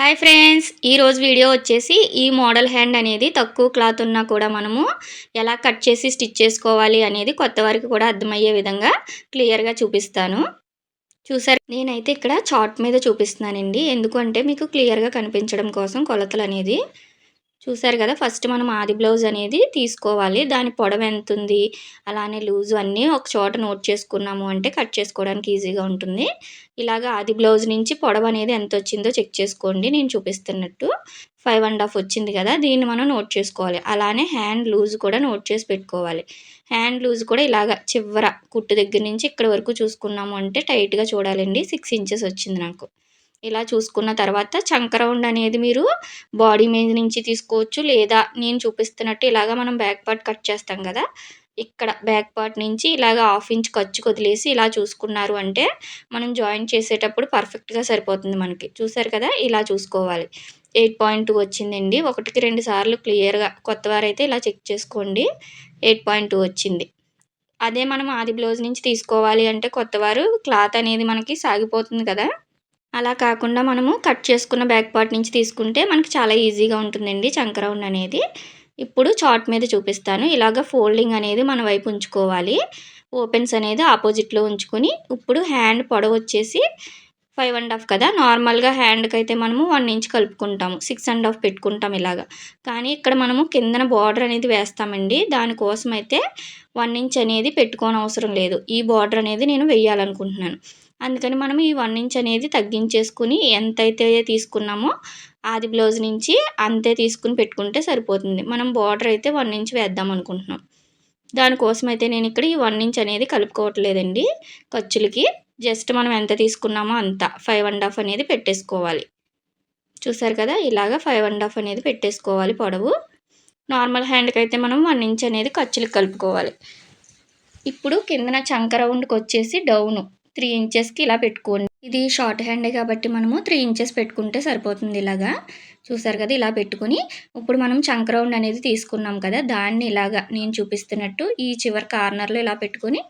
Hi friends, ఈరోజు video వచ్చేసి ఈ మోడల్ హ్యాండ్ అనేది తక్కువ క్లాత్ ఉన్నా కూడా మనము ఎలా కట్ చేసి స్టిచ్ చేసుకోవాలి అనేది కొత్త వారికి కూడా అర్థమయ్యే విధంగా క్లియర్గా చూపిస్తాను. చూసారు, నేనైతే ఇక్కడ చార్ట్ మీద చూపిస్తున్నానండి. ఎందుకంటే మీకు క్లియర్గా కనిపించడం కోసం కొలతలు అనేది. చూసారు కదా, ఫస్ట్ మనం ఆది బ్లౌజ్ అనేది తీసుకోవాలి. దాని పొడవు ఎంత ఉంది, అలానే లూజు అన్నీ ఒక చోట నోట్ చేసుకున్నాము అంటే కట్ చేసుకోవడానికి ఈజీగా ఉంటుంది. ఇలాగ ఆది బ్లౌజ్ నుంచి పొడవు అనేది ఎంత వచ్చిందో చెక్ చేసుకోండి. నేను చూపిస్తున్నట్టు 5.5 వచ్చింది కదా, దీన్ని మనం నోట్ చేసుకోవాలి. అలానే హ్యాండ్ లూజ్ కూడా నోట్ చేసి పెట్టుకోవాలి. హ్యాండ్ లూజ్ కూడా ఇలాగ చివర కుట్టు దగ్గర నుంచి ఇక్కడ వరకు చూసుకున్నాము అంటే టైట్గా చూడాలండి. 6 ఇంచెస్ వచ్చింది నాకు. ఇలా చూసుకున్న తర్వాత చంక రౌండ్ అనేది మీరు బాడీ మీద నుంచి తీసుకోవచ్చు, లేదా నేను చూపిస్తున్నట్టు ఇలాగ మనం బ్యాక్ పార్ట్ కట్ చేస్తాం కదా, ఇక్కడ బ్యాక్ పార్ట్ నుంచి ఇలాగ 1/2 ఇంచ్ ఖర్చుకు వదిలేసి ఇలా చూసుకున్నారు అంటే మనం జాయిన్ చేసేటప్పుడు పర్ఫెక్ట్గా సరిపోతుంది మనకి. చూసారు కదా, ఇలా చూసుకోవాలి. 8.2 వచ్చిందండి. 1కి 2 సార్లు క్లియర్గా కొత్తవారైతే ఇలా చెక్ చేసుకోండి. 8.2 వచ్చింది. అదే మనం ఆది బ్లౌజ్ నుంచి తీసుకోవాలి అంటే కొత్తవారు క్లాత్ అనేది మనకి సాగిపోతుంది కదా, అలా కాకుండా మనము కట్ చేసుకున్న బ్యాక్ పార్ట్ నుంచి తీసుకుంటే మనకి చాలా ఈజీగా ఉంటుందండి చంక రౌండ్ అనేది. ఇప్పుడు చార్ట్ మీద చూపిస్తాను. ఇలాగ ఫోల్డింగ్ అనేది మన వైపు ఉంచుకోవాలి. ఓపెన్స్ అనేది ఆపోజిట్లో ఉంచుకొని ఇప్పుడు హ్యాండ్ పొడవు వచ్చేసి 5.5 కదా. నార్మల్గా హ్యాండ్కి అయితే మనము 1 ఇంచ్ కలుపుకుంటాము, 6.5 పెట్టుకుంటాం ఇలాగా. కానీ ఇక్కడ మనము కిందన బార్డర్ అనేది వేస్తామండి. దానికోసం అయితే 1 ఇంచ్ అనేది పెట్టుకోనవసరం లేదు. ఈ బార్డర్ అనేది నేను వేయాలనుకుంటున్నాను. అందుకని మనం ఈ 1 ఇంచ్ అనేది తగ్గించేసుకుని ఎంతైతే తీసుకున్నామో ఆది బ్లౌజ్ నుంచి అంతే తీసుకుని పెట్టుకుంటే సరిపోతుంది. మనం బార్డర్ అయితే 1 ఇంచ్ వేద్దాం అనుకుంటున్నాం. దానికోసం అయితే నేను ఇక్కడ ఈ 1 ఇంచ్ అనేది కలుపుకోవట్లేదండి ఖర్చులకి. జస్ట్ మనం ఎంత తీసుకున్నామో అంత 5.5 అనేది పెట్టేసుకోవాలి. చూసారు కదా, ఇలాగ 5.5 అనేది పెట్టేసుకోవాలి పొడవు. నార్మల్ హ్యాండ్కి అయితే మనం 1 ఇంచ్ అనేది ఖర్చులకు కలుపుకోవాలి. ఇప్పుడు కిందన చంక రౌండ్కి వచ్చేసి డౌను 3 ఇంచెస్కి ఇలా పెట్టుకోండి. ఇది షార్ట్ హ్యాండే కాబట్టి మనము 3 ఇంచెస్ పెట్టుకుంటే సరిపోతుంది. ఇలాగా చూసారు కదా, ఇలా పెట్టుకుని ఇప్పుడు మనం చంక రౌండ్ అనేది తీసుకున్నాం కదా, దాన్ని ఇలాగా నేను చూపిస్తున్నట్టు ఈ చివరి కార్నర్లో ఇలా పెట్టుకొని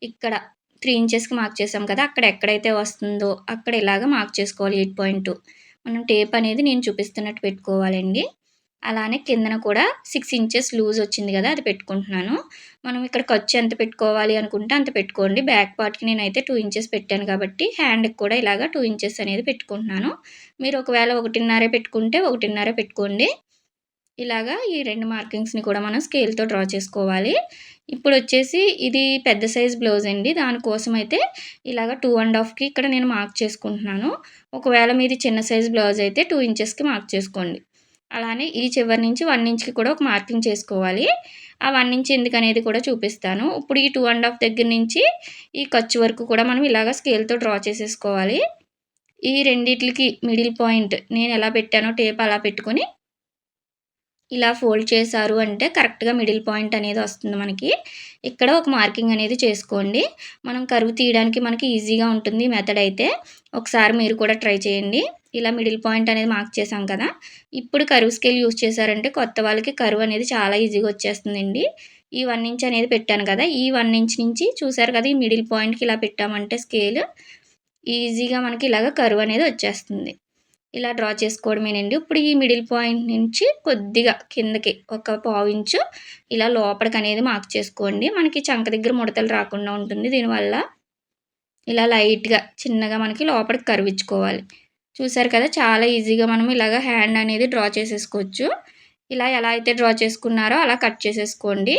ఇక్కడ 3 ఇంచెస్కి మార్క్ చేసాం కదా, అక్కడ ఎక్కడైతే వస్తుందో అక్కడ ఇలాగ మార్క్ చేసుకోవాలి. 8.2 మనం టేప్ అనేది నేను చూపిస్తున్నట్టు పెట్టుకోవాలండి. అలానే కిందన కూడా 6 ఇంచెస్ లూజ్ వచ్చింది కదా, అది పెట్టుకుంటున్నాను. మనం ఇక్కడ ఖర్చు ఎంత పెట్టుకోవాలి అనుకుంటే అంత పెట్టుకోండి. బ్యాక్ పార్ట్కి నేనైతే 2 ఇంచెస్ పెట్టాను కాబట్టి హ్యాండ్కి కూడా ఇలాగ 2 ఇంచెస్ అనేది పెట్టుకుంటున్నాను. మీరు ఒకవేళ 1.5 పెట్టుకుంటే 1.5 పెట్టుకోండి. ఇలాగా ఈ 2 మార్కింగ్స్ని కూడా మనం స్కేల్తో డ్రా చేసుకోవాలి. ఇప్పుడు వచ్చేసి ఇది పెద్ద సైజ్ బ్లౌజ్ అండి. దానికోసం అయితే ఇలాగ 2.5కి ఇక్కడ నేను మార్క్ చేసుకుంటున్నాను. ఒకవేళ మీది చిన్న సైజ్ బ్లౌజ్ అయితే 2 ఇంచెస్కి మార్క్ చేసుకోండి. అలానే ఈ చివరి నుంచి 1 ఇంచ్కి కూడా ఒక మార్కింగ్ చేసుకోవాలి. ఆ 1 ఇంచ్ ఎందుకనేది కూడా చూపిస్తాను. ఇప్పుడు ఈ 2.5 దగ్గర నుంచి ఈ ఖర్చు వరకు కూడా మనం ఇలాగ స్కేల్తో డ్రా చేసేసుకోవాలి. ఈ రెండిట్లకి మిడిల్ పాయింట్ నేను ఎలా పెట్టానో టేప్ అలా పెట్టుకొని ఇలా ఫోల్డ్ చేశారు అంటే కరెక్ట్గా మిడిల్ పాయింట్ అనేది వస్తుంది మనకి. ఇక్కడ ఒక మార్కింగ్ అనేది చేసుకోండి. మనం కర్వ్ తీయడానికి మనకి ఈజీగా ఉంటుంది మెథడ్ అయితే. ఒకసారి మీరు కూడా ట్రై చేయండి. ఇలా మిడిల్ పాయింట్ అనేది మార్క్ చేసాం కదా, ఇప్పుడు కర్వ్ స్కేల్ యూజ్ చేశారంటే కొత్త వాళ్ళకి కర్వ్ అనేది చాలా ఈజీగా వచ్చేస్తుందండి. ఈ 1 ఇంచ్ అనేది పెట్టాను కదా, ఈ 1 ఇంచ్ నుంచి చూసారు కదా, ఈ మిడిల్ పాయింట్కి ఇలా పెట్టామంటే స్కేల్ ఈజీగా మనకి ఇలాగ కర్వ్ అనేది వచ్చేస్తుంది. ఇలా డ్రా చేసుకోవడమేనండి. ఇప్పుడు ఈ మిడిల్ పాయింట్ నుంచి కొద్దిగా కిందకి ఒక 1/2 ఇంచు ఇలా లోపలికి అనేది మార్క్ చేసుకోండి. మనకి చంక దగ్గర ముడతలు రాకుండా ఉంటుంది. దీనివల్ల ఇలా లైట్గా చిన్నగా మనకి లోపలికి కర్వించుకోవాలి. చూసారు కదా, చాలా ఈజీగా మనం ఇలాగ హ్యాండ్ అనేది డ్రా చేసేసుకోవచ్చు. ఇలా ఎలా అయితే డ్రా చేసుకున్నారో అలా కట్ చేసేసుకోండి.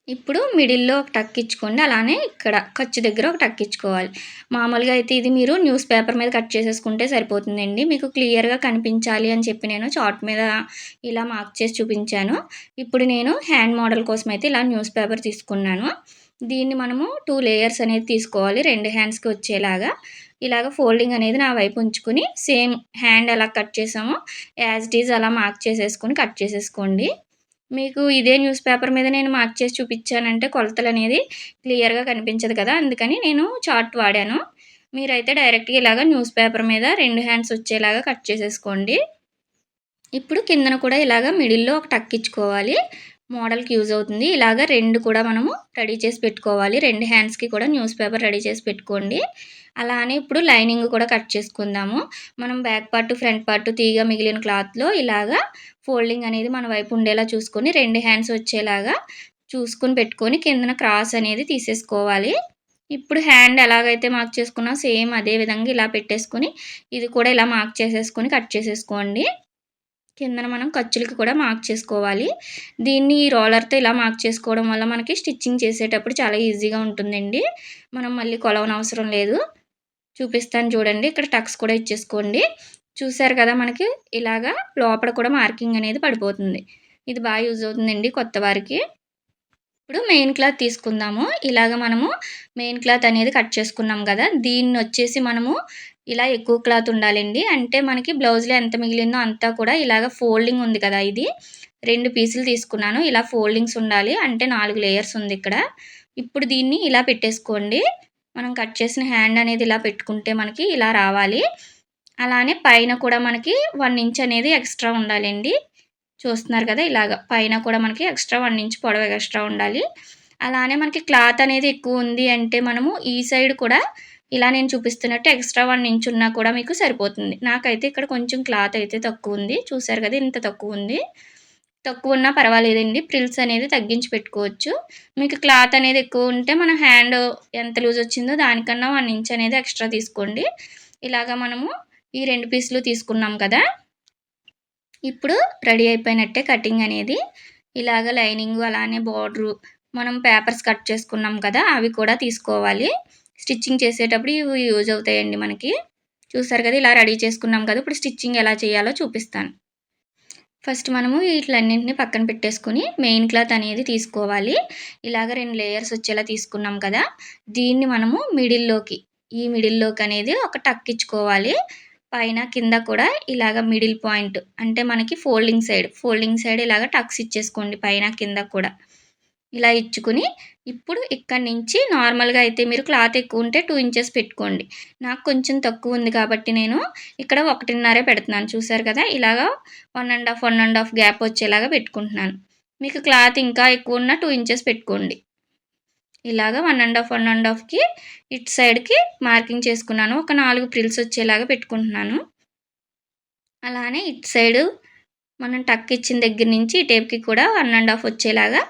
ఇప్పుడు మిడిల్‌లో ఒక టక్ ఇచ్చుకోండి. అలానే ఇక్కడ ఖర్చు దగ్గర ఒక టక్ ఇచ్చుకోవాలి. మామూలుగా అయితే ఇది మీరు న్యూస్ పేపర్ మీద కట్ చేసేసుకుంటే సరిపోతుందండి. మీకు క్లియర్‌గా కనిపించాలి అని చెప్పి నేను చార్ట్ మీద ఇలా మార్క్ చేసి చూపించాను. ఇప్పుడు నేను హ్యాండ్ మోడల్ కోసం అయితే ఇలా న్యూస్ పేపర్ తీసుకున్నాను. దీన్ని మనము 2 లేయర్స్ అనేది తీసుకోవాలి 2 హ్యాండ్స్‌కి వచ్చేలాగా. ఇలాగ ఫోల్డింగ్ అనేది నా వైపు ఉంచుకొని సేమ్ హ్యాండ్ ఎలా కట్ చేసామో యాజ్ ఇట్ ఈజ్ అలా మార్క్ చేసేసుకొని కట్ చేసేసుకోండి. మీకు ఇదే న్యూస్ పేపర్ మీద నేను మార్క్ చేసి చూపించానంటే కొలతలు అనేది క్లియర్‌గా కనిపించదు కదా, అందుకని నేను చార్ట్ వాడాను. మీరైతే డైరెక్ట్‌గా ఇలాగ న్యూస్ పేపర్ మీద 2 హ్యాండ్స్ వచ్చేలాగా కట్ చేసేసుకోండి. ఇప్పుడు కిందన కూడా ఇలాగ మిడిల్‌లో ఒక టక్ ఇచ్చుకోవాలి. మోడల్‌కి యూజ్ అవుతుంది. ఇలాగ 2 కూడా మనము రెడీ చేసి పెట్టుకోవాలి. 2 హ్యాండ్స్‌కి కూడా న్యూస్ పేపర్ రెడీ చేసి పెట్టుకోండి. అలా అని ఇప్పుడు లైనింగ్ కూడా కట్ చేసుకుందాము. మనం బ్యాక్ పార్ట్, ఫ్రంట్ పార్ట్ తీగ మిగిలిన క్లాత్‌లో ఇలాగా ఫోల్డింగ్ అనేది మన వైపు ఉండేలా చూసుకొని 2 హ్యాండ్స్ వచ్చేలాగా చూసుకొని పెట్టుకొని కిందన క్రాస్ అనేది తీసేసుకోవాలి. ఇప్పుడు హ్యాండ్ ఎలాగైతే మార్క్ చేసుకున్నామో సేమ్ అదే విధంగా ఇలా పెట్టేసుకొని ఇది కూడా ఇలా మార్క్ చేసేసుకొని కట్ చేసేసుకోండి. కిందన మనం ఖర్చులకి కూడా మార్క్ చేసుకోవాలి. దీన్ని ఈ రోలర్‌తో ఇలా మార్క్ చేసుకోవడం వల్ల మనకి స్టిచ్చింగ్ చేసేటప్పుడు చాలా ఈజీగా ఉంటుందండి. మనం మళ్ళీ కొలవనవసరం లేదు. చూపిస్తాను చూడండి. ఇక్కడ టక్స్ కూడా ఇచ్చేసుకోండి. చూసారు కదా మనకి ఇలాగా లోపల కూడా మార్కింగ్ అనేది పడిపోతుంది. ఇది బాగా యూజ్ అవుతుందండి కొత్త వారికి. ఇప్పుడు మెయిన్ క్లాత్ తీసుకుందాము. ఇలాగ మనము మెయిన్ క్లాత్ అనేది కట్ చేసుకున్నాం గదా! దీన్నొచ్చేసి మనము ఇలా ఎక్కువ క్లాత్ ఉండాలండి. అంటే మనకి బ్లౌజ్‌లో ఎంత మిగిలిందో అంతా కూడా ఇలాగ ఫోల్డింగ్ ఉంది కదా! ఇది 2 పీసులు తీసుకున్నాను. ఇలా ఫోల్డింగ్స్ ఉండాలి. అంటే 4 లేయర్స్ ఉందిక్కడ. ఇప్పుడు దీన్ని ఇలా పెట్టేసుకోండి. మనం కట్ చేసిన హ్యాండ్ అనేది ఇలా పెట్టుకుంటే మనకి ఇలా రావాలి. అలానే పైన కూడా మనకి 1 ఇంచ్ అనేది ఎక్స్‌ట్రా ఉండాలండి. చూస్తున్నారు కదా! ఇలాగ పైన కూడా మనకి ఎక్స్‌ట్రా 1 ఇంచ్ పొడవు ఎక్స్‌ట్రా ఉండాలి. అలానే మనకి క్లాత్ అనేది ఎక్కువ ఉంది అంటే మనము ఈ సైడ్ కూడా ఇలా నేను చూపిస్తున్నట్టు ఎక్స్‌ట్రా 1 ఇంచ్ ఉన్నా కూడా మీకు సరిపోతుంది. నాకైతే ఇక్కడ కొంచెం క్లాత్ అయితే తక్కువుంది. చూసారు కదా! ఇంత తక్కువుంది. తక్కువున్నా పర్వాలేదండి. ఫ్రిల్స్ అనేది తగ్గించి పెట్టుకోవచ్చు. మీకు క్లాత్ అనేది ఎక్కువ ఉంటే మన హ్యాండ్ ఎంత లూజ్ వచ్చిందో దానికన్నా 1 ఇంచ్ అనేది ఎక్స్‌ట్రా తీసుకోండి. ఇలాగ మనము ఈ 2 పీసులు తీసుకున్నాం కదా! ఇప్పుడు రెడీ అయిపోయినట్టే కటింగ్ అనేది. ఇలాగ లైనింగు అలానే బోర్డరు మనం పేపర్స్ కట్ చేసుకున్నాం కదా! అవి కూడా తీసుకోవాలి. స్టిచ్చింగ్ చేసేటప్పుడు ఇవి యూజ్ అవుతాయండి మనకి. చూసారు కదా! ఇలా రెడీ చేసుకున్నాం కదా! ఇప్పుడు స్టిచ్చింగ్ ఎలా చేయాలో చూపిస్తాను. ఫస్ట్ మనము వీటిలన్నింటిని పక్కన పెట్టేసుకొని మెయిన్ క్లాత్ అనేది తీసుకోవాలి. ఇలాగ 2 లేయర్స్ వచ్చేలా తీసుకున్నాం కదా! దీన్ని మనము ఈ మిడిల్‌లోకి అనేది ఒక టక్ ఇచ్చుకోవాలి. పైన కింద కూడా ఇలాగ మిడిల్ పాయింట్ అంటే మనకి ఫోల్డింగ్ సైడ్ ఇలాగ టక్స్ ఇచ్చేసుకోండి పైన కింద కూడా. ఇలా ఇచ్చుకొని ఇప్పుడు ఇక్కడి నుంచి నార్మల్‌గా అయితే మీరు క్లాత్ ఎక్కువ ఉంటే 2 ఇంచెస్ పెట్టుకోండి. నాకు కొంచెం తక్కువ ఉంది కాబట్టి నేను ఇక్కడ 1.5 పెడుతున్నాను. చూసారు కదా! ఇలాగా 1 ½ గ్యాప్ వచ్చేలాగా పెట్టుకుంటున్నాను. మీకు క్లాత్ ఇంకా ఎక్కువ ఉన్న 2 ఇంచెస్ పెట్టుకోండి. ఇలాగా 1 ½ ఇటు సైడ్‌కి మార్కింగ్ చేసుకున్నాను. ఒక 4 ప్రిల్స్ వచ్చేలాగా పెట్టుకుంటున్నాను. అలానే ఇటు సైడు మనం టక్ ఇచ్చిన దగ్గర నుంచి ఈ టేప్‌కి కూడా 1 ½ వచ్చేలాగా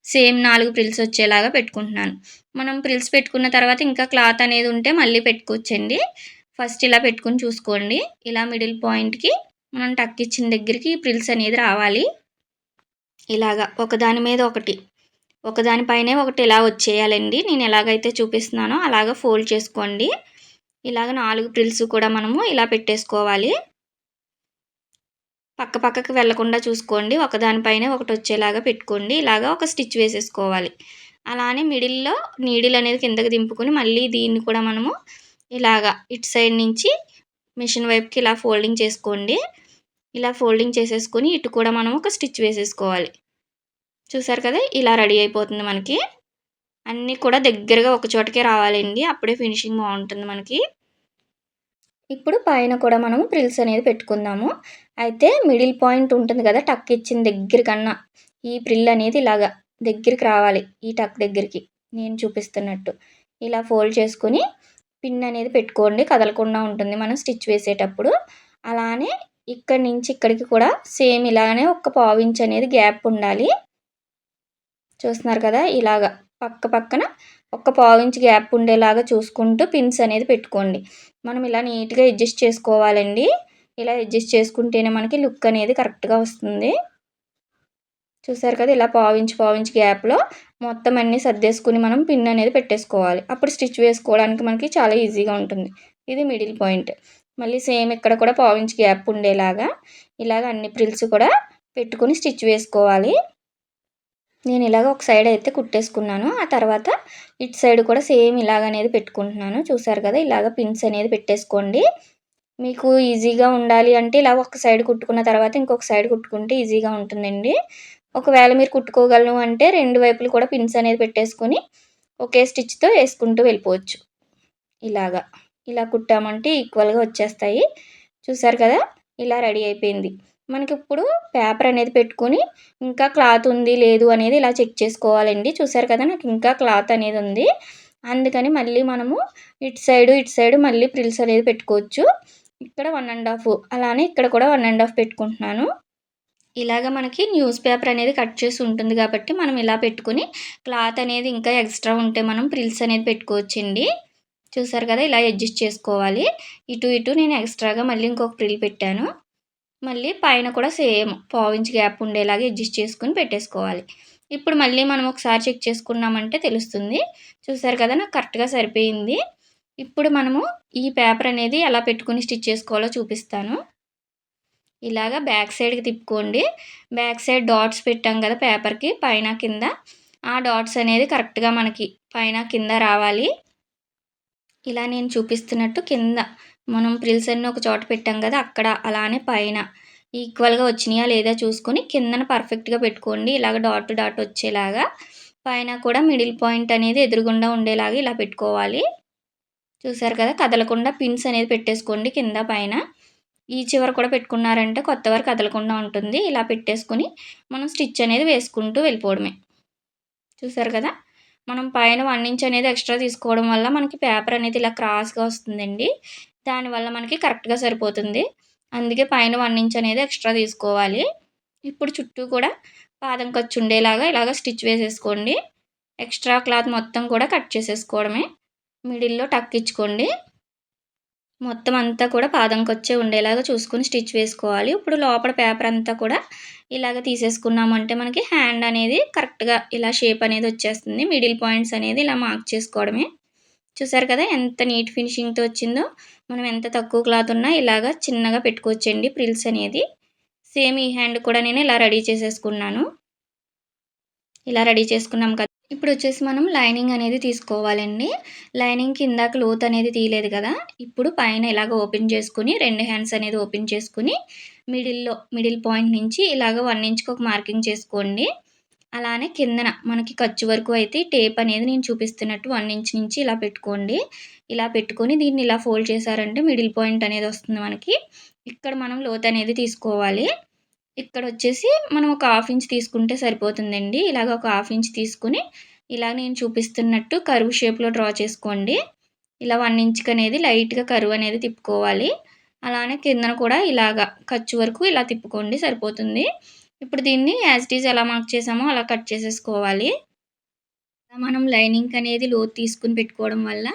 సేమ్ 4 ప్రిల్స్ వచ్చేలాగా పెట్టుకుంటున్నాను. మనం ప్రిల్స్ పెట్టుకున్న తర్వాత ఇంకా క్లాత్ అనేది ఉంటే మళ్ళీ పెట్టుకోవచ్చండి. ఫస్ట్ ఇలా పెట్టుకొని చూసుకోండి. ఇలా మిడిల్ పాయింట్‌కి మనం టక్ ఇచ్చిన దగ్గరికి ఈ ప్రిల్స్ అనేది రావాలి. ఇలాగా ఒకదాని మీద ఒకటి, ఒకదాని పైనే ఒకటి ఇలా వచ్చేయాలండి. నేను ఎలాగైతే చూపిస్తున్నానో అలాగా ఫోల్డ్ చేసుకోండి. ఇలాగ 4 ప్రిల్స్ కూడా మనము ఇలా పెట్టేసుకోవాలి. పక్కకి వెళ్ళకుండా చూసుకోండి. ఒకదాని పైనే ఒకటి వచ్చేలాగా పెట్టుకోండి. ఇలాగా ఒక స్టిచ్ వేసేసుకోవాలి. అలానే మిడిల్‌లో నీడిల్ అనేది కిందకి దింపుకొని మళ్ళీ దీన్ని కూడా మనము ఇలాగా ఇటు సైడ్ నుంచి మిషన్ వైపుకి ఇలా ఫోల్డింగ్ చేసుకోండి. ఇలా ఫోల్డింగ్ చేసేసుకొని ఇటు కూడా మనం ఒక స్టిచ్ వేసేసుకోవాలి. చూసారు కదా! ఇలా రెడీ అయిపోతుంది మనకి. అన్నీ కూడా దగ్గరగా ఒక చోటకే రావాలండి. అప్పుడే ఫినిషింగ్ బావుంటుంది మనకి. ఇప్పుడు పైన కూడా మనము ప్రిల్స్ అనేది పెట్టుకుందాము. అయితే మిడిల్ పాయింట్ ఉంటుంది కదా! టక్ ఇచ్చిన దగ్గరికన్నా ఈ ప్రిల్ అనేది ఇలాగా దగ్గరికి రావాలి. ఈ టక్ దగ్గరికి నేను చూపిస్తున్నట్టు. ఇలా ఫోల్డ్ చేసుకొని పిన్ అనేది పెట్టుకోండి. కదలకుండా ఉంటుంది మనం స్టిచ్ వేసేటప్పుడు. అలానే ఇక్కడి నుంచి ఇక్కడికి కూడా సేమ్ ఇలానే ఒక పావించ్ అనేది గ్యాప్ ఉండాలి. చూస్తున్నారు కదా! ఇలాగా పక్కన ఒక పావించ్ గ్యాప్ ఉండేలాగా చూసుకుంటూ పిన్స్ అనేది పెట్టుకోండి. మనం ఇలా నీట్‌గా అడ్జస్ట్ చేసుకోవాలండి. ఇలా అడ్జస్ట్ చేసుకుంటేనే మనకి లుక్ అనేది కరెక్ట్‌గా వస్తుంది. చూసారు కదా! ఇలా పావించ్ గ్యాప్‌లో మొత్తం అన్నీ సర్దేసుకొని మనం పిన్ అనేది పెట్టేసుకోవాలి. అప్పుడు స్టిచ్ వేసుకోవడానికి మనకి చాలా ఈజీగా ఉంటుంది. ఇది మిడిల్ పాయింట్. మళ్ళీ సేమ్ ఇక్కడ కూడా పావించ్ గ్యాప్ ఉండేలాగా ఇలాగ అన్ని ప్రిల్స్ కూడా పెట్టుకొని స్టిచ్ వేసుకోవాలి. నేను ఇలాగ ఒక సైడ్ అయితే కుట్టేసుకున్నాను. ఆ తర్వాత ఇటు సైడ్ కూడా సేమ్ ఇలాగనేది పెట్టుకుంటున్నాను. చూసారు కదా! ఇలాగ పిన్స్ అనేది పెట్టేసుకోండి. మీకు ఈజీగా ఉండాలి అంటే ఇలా ఒక సైడ్ కుట్టుకున్న తర్వాత ఇంకొక సైడ్ కుట్టుకుంటే ఈజీగా ఉంటుందండి. ఒకవేళ మీరు కుట్టుకోగలను అంటే 2 వైపులు కూడా పిన్స్ అనేది పెట్టేసుకొని ఒకే స్టిచ్‌తో వేసుకుంటూ వెళ్ళిపోవచ్చు. ఇలాగా. ఇలా కుట్టామంటే ఈక్వల్‌గా వచ్చేస్తాయి. చూసారు కదా! ఇలా రెడీ అయిపోయింది. మనకిప్పుడు పేపర్ అనేది పెట్టుకొని ఇంకా క్లాత్ ఉంది లేదు అనేది ఇలా చెక్ చేసుకోవాలండి. చూసారు కదా! నాకు ఇంకా క్లాత్ అనేది ఉంది. అందుకని మళ్ళీ మనము ఇటు సైడు మళ్ళీ ప్రిల్స్ అనేది పెట్టుకోవచ్చు. ఇక్కడ 1 ½ అలానే ఇక్కడ కూడా 1 ½ పెట్టుకుంటున్నాను. ఇలాగ మనకి న్యూస్ పేపర్ అనేది కట్ చేసి ఉంటుంది కాబట్టి మనం ఇలా పెట్టుకొని క్లాత్ అనేది ఇంకా ఎక్స్ట్రా ఉంటే మనం ప్రిల్స్ అనేది పెట్టుకోవచ్చండి. చూసారు కదా! ఇలా అడ్జస్ట్ చేసుకోవాలి. ఇటు నేను ఎక్స్ట్రాగా మళ్ళీ ఇంకొక ప్రిల్ పెట్టాను. మళ్ళీ పైన కూడా సేమ్ పావించి గ్యాప్ ఉండేలాగా అడ్జస్ట్ చేసుకొని పెట్టేసుకోవాలి. ఇప్పుడు మళ్ళీ మనం ఒకసారి చెక్ చేసుకున్నామంటే తెలుస్తుంది. చూసారు కదా! నాకు కరెక్ట్‌గా సరిపోయింది. ఇప్పుడు మనము ఈ పేపర్ అనేది ఎలా పెట్టుకొని స్టిచ్ చేసుకోవాలో చూపిస్తాను. ఇలాగా బ్యాక్ సైడ్‌కి తిప్పుకోండి. బ్యాక్ సైడ్ డాట్స్ పెట్టాం కదా పేపర్‌కి పైన, కింద. ఆ డాట్స్ అనేది కరెక్ట్‌గా మనకి పైన, కింద రావాలి. ఇలా నేను చూపిస్తున్నట్టు కింద మనం ప్రిల్స్ అన్నీ ఒక చోట పెట్టాం కదా! అక్కడ అలానే పైన ఈక్వల్‌గా వచ్చినాయా లేదా చూసుకొని కిందన పర్ఫెక్ట్‌గా పెట్టుకోండి. ఇలాగ డాట్ టు డాట్ వచ్చేలాగా. పైన కూడా మిడిల్ పాయింట్ అనేది ఎదురుగుండా ఉండేలాగా ఇలా పెట్టుకోవాలి. చూసారు కదా! కదలకుండా పిన్స్ అనేది పెట్టేసుకోండి కింద, పైన. ఈ చివర కూడా పెట్టుకున్నారంటే కొత్త వరకు కదలకుండా ఉంటుంది. ఇలా పెట్టేసుకొని మనం స్టిచ్ అనేది వేసుకుంటూ వెళ్ళిపోవడమే. చూసారు కదా! మనం పైన 1 ఇంచ్ అనేది ఎక్స్ట్రా తీసుకోవడం వల్ల మనకి పేపర్ అనేది ఇలా క్రాస్‌గా వస్తుందండి. దానివల్ల మనకి కరెక్ట్‌గా సరిపోతుంది. అందుకే పైన 1 ఇంచ్ అనేది ఎక్స్ట్రా తీసుకోవాలి. ఇప్పుడు చుట్టూ కూడా పాదం ఖర్చు ఉండేలాగా ఇలాగ స్టిచ్ వేసేసుకోండి. ఎక్స్ట్రా క్లాత్ మొత్తం కూడా కట్ చేసేసుకోవడమే. మిడిల్‌లో టక్ ఇచ్చుకోండి. మొత్తం అంతా కూడా పాదంకొచ్చే ఉండేలాగా చూసుకొని స్టిచ్ వేసుకోవాలి. ఇప్పుడు లోపల పేపర్ అంతా కూడా ఇలాగ తీసేసుకున్నామంటే మనకి హ్యాండ్ అనేది కరెక్ట్‌గా ఇలా షేప్ అనేది వచ్చేస్తుంది. మిడిల్ పాయింట్స్ అనేది ఇలా మార్క్ చేసుకోవడమే. చూసారు కదా! ఎంత నీట్ ఫినిషింగ్‌తో వచ్చిందో. మనం ఎంత తక్కువ క్లాత్ ఉన్నా ఇలాగ చిన్నగా పెట్టుకోవచ్చండి ప్రిల్స్ అనేది. సేమ్ ఈ హ్యాండ్ కూడా నేను ఇలా రెడీ చేసేసుకున్నాను. ఇలా రెడీ చేసుకున్నాం కదా! ఇప్పుడొచ్చేసి మనం లైనింగ్ అనేది తీసుకోవాలండి. లైనింగ్‌కి ఇందాక లోతు అనేది తీయలేదు కదా! ఇప్పుడు పైన ఇలాగ ఓపెన్ చేసుకొని 2 హ్యాండ్స్ అనేది ఓపెన్ చేసుకొని మిడిల్ పాయింట్ నుంచి ఇలాగ 1 ఇంచ్‌కి ఒక మార్కింగ్ చేసుకోండి. అలానే కిందన మనకి ఖర్చు వరకు అయితే టేప్ అనేది నేను చూపిస్తున్నట్టు 1 ఇంచ్ నుంచి ఇలా పెట్టుకోండి. ఇలా పెట్టుకొని దీన్ని ఇలా ఫోల్డ్ చేశారంటే మిడిల్ పాయింట్ అనేది వస్తుంది మనకి. ఇక్కడ మనం లోతు అనేది తీసుకోవాలి. ఇక్కడొచ్చేసి మనం ఒక 1/2 ఇంచ్ తీసుకుంటే సరిపోతుందండి. ఇలాగ ఒక 1/2 ఇంచ్ తీసుకొని, ఇలా నేను చూపిస్తున్నట్టు కర్వ్ షేప్‌లో డ్రా చేసుకోండి. ఇలా 1 ఇంచ్‌కనేది లైట్‌గా కర్వ్ అనేది తిప్పుకోవాలి. అలానే కిందన కూడా ఇలాగ ఖర్చు వరకు ఇలా తిప్పుకోండి సరిపోతుంది. ఇప్పుడు దీన్ని యాజ్ ఇట్ ఈజ్ ఎలా మార్క్ చేసామో అలా కట్ చేసేసుకోవాలి. మనం లైనింగ్‌కనేది లోతు తీసుకొని పెట్టుకోవడం వల్ల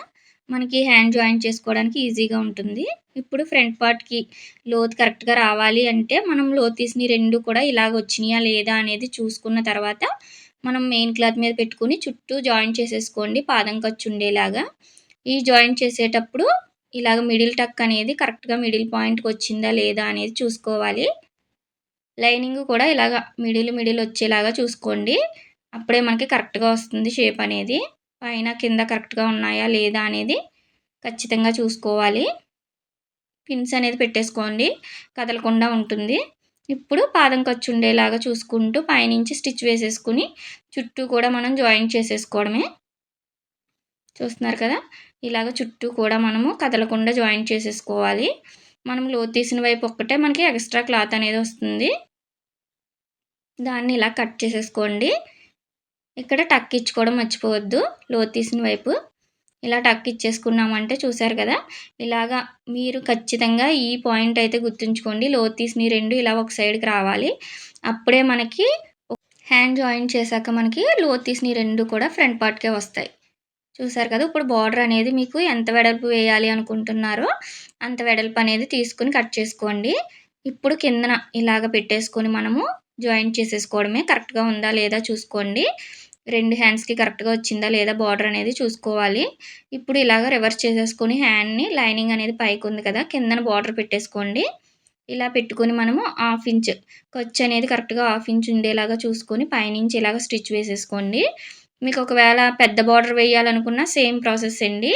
మనకి హ్యాండ్ జాయింట్ చేసుకోవడానికి ఈజీగా ఉంటుంది. ఇప్పుడు ఫ్రంట్ పార్ట్‌కి లోతు కరెక్ట్‌గా రావాలి అంటే మనం లోతు తీసినయి 2 కూడా ఇలాగ వచ్చినాయా లేదా అనేది చూసుకున్న తర్వాత మనం మెయిన్ క్లాత్ మీద పెట్టుకొని చుట్టూ జాయింట్ చేసేసుకోండి పాదం ఖర్చు ఉండేలాగా. ఈ జాయింట్ చేసేటప్పుడు ఇలాగ మిడిల్ టక్ అనేది కరెక్ట్‌గా మిడిల్ పాయింట్‌కి వచ్చిందా లేదా అనేది చూసుకోవాలి. లైనింగ్ కూడా ఇలాగ మిడిల్ వచ్చేలాగా చూసుకోండి. అప్పుడే మనకి కరెక్ట్‌గా వస్తుంది షేప్ అనేది. పైన, కింద కరెక్ట్‌గా ఉన్నాయా లేదా అనేది ఖచ్చితంగా చూసుకోవాలి. పిన్స్ అనేది పెట్టేసుకోండి. కదలకుండా ఉంటుంది. ఇప్పుడు పాదం ఖర్చు ఉండేలాగా చూసుకుంటూ పైనుంచి స్టిచ్ వేసేసుకొని చుట్టూ కూడా మనం జాయింట్ చేసేసుకోవడమే. చూస్తున్నారు కదా! ఇలాగ చుట్టూ కూడా మనము కదలకుండా జాయింట్ చేసేసుకోవాలి. మనం లోతు తీసిన వైపు ఒక్కటే మనకి ఎక్స్ట్రా క్లాత్ అనేది వస్తుంది. దాన్ని ఇలా కట్ చేసేసుకోండి. ఇక్కడ టక్ ఇచ్చుకోవడం మర్చిపోవద్దు లోతు తీసిన వైపు. ఇలా టక్ ఇచ్చేసుకున్నామంటే చూసారు కదా! ఇలాగా మీరు ఖచ్చితంగా ఈ పాయింట్ అయితే గుర్తుంచుకోండి. లోతు తీసినయి 2 ఇలా ఒక సైడ్‌కి రావాలి. అప్పుడే మనకి హ్యాండ్ జాయింట్ చేశాక మనకి లోతు తీసినయి 2 కూడా ఫ్రంట్ పార్ట్‌కే వస్తాయి. చూసారు కదా! ఇప్పుడు బార్డర్ అనేది మీకు ఎంత వెడల్పు వేయాలి అనుకుంటున్నారో అంత వెడల్పు అనేది తీసుకొని కట్ చేసుకోండి. ఇప్పుడు కిందన ఇలాగ పెట్టేసుకొని మనము జాయింట్ చేసేసుకోవడమే. కరెక్ట్‌గా ఉందా లేదా చూసుకోండి. 2 హ్యాండ్స్‌కి కరెక్ట్‌గా వచ్చిందా లేదా బార్డర్ అనేది చూసుకోవాలి. ఇప్పుడు ఇలాగ రివర్స్ చేసేసుకొని హ్యాండ్‌ని లైనింగ్ అనేది పైకుంది కదా! కిందన బార్డర్ పెట్టేసుకోండి. ఇలా పెట్టుకొని మనము 1/2 ఇంచ్ ఖర్చు అనేది కరెక్ట్‌గా 1/2 ఇంచ్ ఉండేలాగా చూసుకొని పైనుంచి ఇలాగ స్టిచ్ వేసేసుకోండి. మీకు ఒకవేళ పెద్ద బార్డర్ వేయాలనుకున్న సేమ్ ప్రాసెస్ అండి.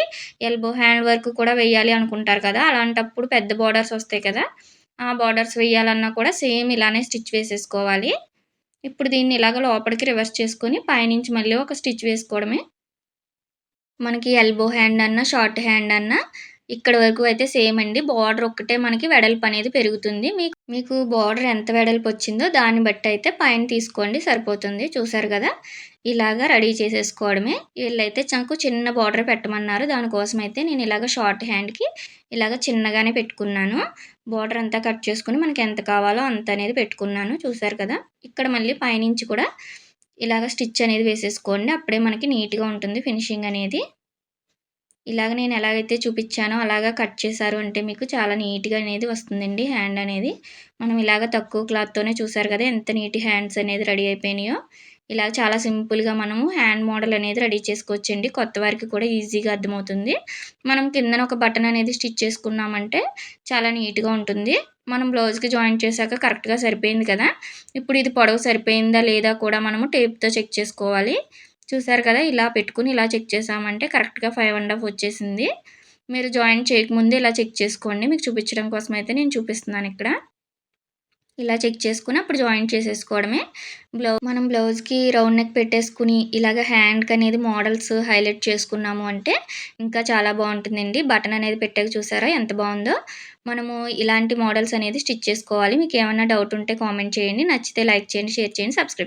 ఎల్బో హ్యాండ్ వర్క్ కూడా వేయాలి అనుకుంటారు కదా! అలాంటప్పుడు పెద్ద బార్డర్స్ వస్తాయి కదా! ఆ బార్డర్స్ వేయాలన్నా కూడా సేమ్ ఇలానే స్టిచ్ వేసేసుకోవాలి. ఇప్పుడు దీన్ని ఇలాగ లోపలికి రివర్స్ చేసుకొని పైనుంచి మళ్ళీ ఒక స్టిచ్ వేసుకోవడమే. మనకి ఎల్బో హ్యాండ్ అన్నా, షార్ట్ హ్యాండ్ అన్నా ఇక్కడి వరకు అయితే సేమ్ అండి. బార్డర్ ఒక్కటే మనకి వెడల్పు అనేది పెరుగుతుంది. మీకు బార్డర్ ఎంత వెడల్పు వచ్చిందో దాన్ని బట్టి అయితే పైన తీసుకోండి సరిపోతుంది. చూసారు కదా! ఇలాగా రెడీ చేసేసుకోవడమే. వీళ్ళైతే నాకు చిన్న బార్డర్ పెట్టమన్నారు. దానికోసమైతే నేను ఇలాగ షార్ట్ హ్యాండ్‌కి ఇలాగ చిన్నగానే పెట్టుకున్నాను. బార్డర్ అంతా కట్ చేసుకొని మనకి ఎంత కావాలో అంత అనేది పెట్టుకున్నాను. చూసారు కదా! ఇక్కడ మళ్ళీ పైనుంచి కూడా ఇలాగ స్టిచ్ అనేది వేసేసుకోండి. అప్పుడే మనకి నీట్‌గా ఉంటుంది ఫినిషింగ్ అనేది. ఇలాగ నేను ఎలాగైతే చూపిచ్చానో అలాగా కట్ చేశారు అంటే మీకు చాలా నీట్‌గా అనేది వస్తుందండి హ్యాండ్ అనేది. మనం ఇలాగ తక్కువ క్లాత్‌తోనే చూసారు కదా! ఎంత నీట్ హ్యాండ్స్ అనేది రెడీ అయిపోయినాయో. ఇలా చాలా సింపుల్‌గా మనము హ్యాండ్ మోడల్ అనేది రెడీ చేసుకోవచ్చండి. కొత్త వారికి కూడా ఈజీగా అర్థమవుతుంది. మనం కిందన ఒక బటన్ అనేది స్టిచ్ చేసుకున్నామంటే చాలా నీట్‌గా ఉంటుంది. మనం బ్లౌజ్‌కి జాయింట్ చేశాక కరెక్ట్‌గా సరిపోయింది కదా! ఇప్పుడు ఇది పొడవు సరిపోయిందా లేదా కూడా మనము టేప్‌తో చెక్ చేసుకోవాలి. చూసారు కదా! ఇలా పెట్టుకొని ఇలా చెక్ చేసామంటే కరెక్ట్‌గా 5 ½ వచ్చేసింది. మీరు జాయింట్ చేయకముందే ఇలా చెక్ చేసుకోండి. మీకు చూపించడం కోసం అయితే నేను చూపిస్తున్నానిక్కడ. ఇలా చెక్ చేసుకొని అప్పుడు జాయింట్ చేసేసుకోవడమే. మనం బ్లౌజ్‌కి రౌండ్ నెక్ పెట్టేసుకొని ఇలాగ హ్యాండ్‌కనేది మోడల్స్ హైలైట్ చేసుకున్నాము అంటే ఇంకా చాలా బావుంటుందండి. బటన్ అనేది పెట్టాక చూసారా ఎంత బావుందో? మనము ఇలాంటి మోడల్స్ అనేది స్టిచ్ చేసుకోవాలి. మీకేమన్నా డౌట్ ఉంటే కామెంట్ చేయండి. నచ్చితే లైక్ చేయండి, షేర్ చేయండి, సబ్స్క్రైబ్